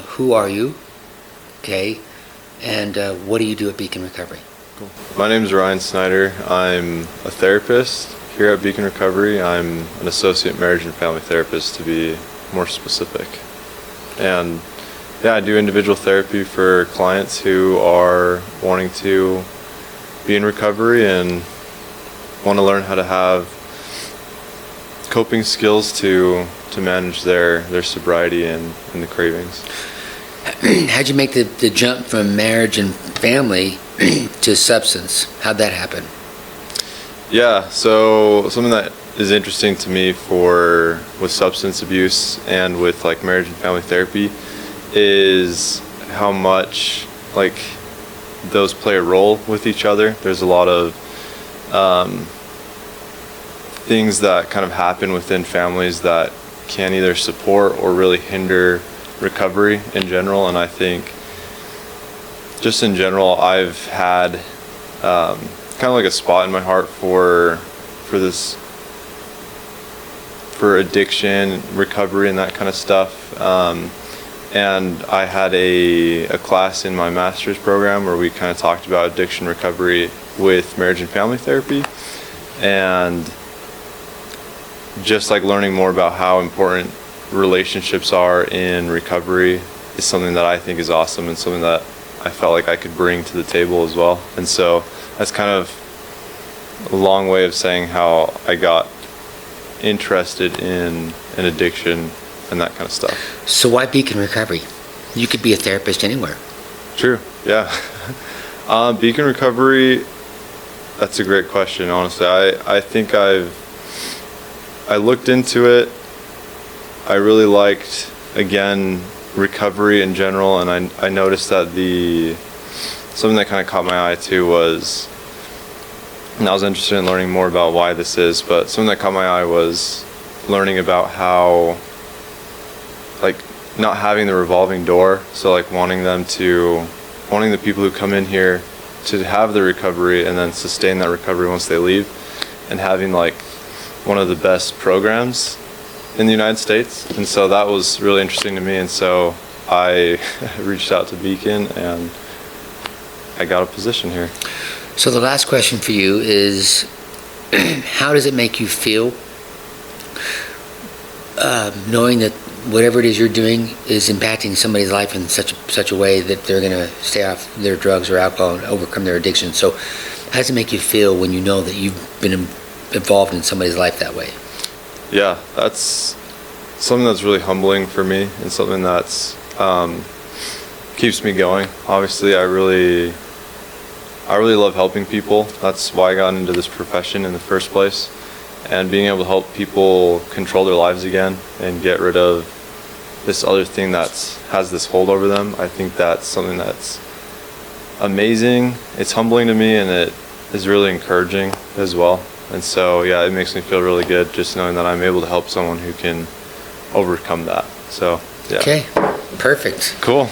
Who are you? Okay. And what do you do at Beacon Recovery? My name is Ryan Snyder. I'm a therapist here at Beacon Recovery. I'm an associate marriage and family therapist, to be more specific. And yeah, I do individual therapy for clients who are wanting to be in recovery and want to learn how to have coping skills to manage their sobriety and the cravings. How'd you make the jump from marriage and family to substance? How'd that happen? Yeah, so something that is interesting to me with substance abuse and with like marriage and family therapy is how much like those play a role with each other. There's a lot of things that kind of happen within families that can either support or really hinder recovery in general. And I think just in general, I've had kind of like a spot in my heart for addiction, recovery, and that kind of stuff. And I had a class in my master's program where we kind of talked about addiction recovery with marriage and family therapy, and just like learning more about how important relationships are in recovery is something that I think is awesome and something that I felt like I could bring to the table as well. And so that's kind of a long way of saying how I got interested in addiction and that kind of stuff. So why Beacon Recovery? You could be a therapist anywhere. True, yeah. Beacon Recovery, that's a great question, honestly. I think I looked into it. I really liked, again, recovery in general, and I noticed that something that kind of caught my eye too was, and I was interested in learning more about why this is, but something that caught my eye was learning about how, like, not having the revolving door, so like wanting the people who come in here to have the recovery and then sustain that recovery once they leave, and having like one of the best programs in the United States. And so that was really interesting to me, and so I reached out to Beacon and I got a position here. So the last question for you is, how does it make you feel knowing that whatever it is you're doing is impacting somebody's life in such a way that they're going to stay off their drugs or alcohol and overcome their addiction? So how does it make you feel when you know that you've been involved in somebody's life that way? Yeah, that's something that's really humbling for me and something that's keeps me going. Obviously, I really love helping people. That's why I got into this profession in the first place. And being able to help people control their lives again and get rid of this other thing that has this hold over them, I think that's something that's amazing. It's humbling to me, and it is really encouraging as well. And so, yeah, it makes me feel really good just knowing that I'm able to help someone who can overcome that. So, yeah. Okay, perfect. Cool.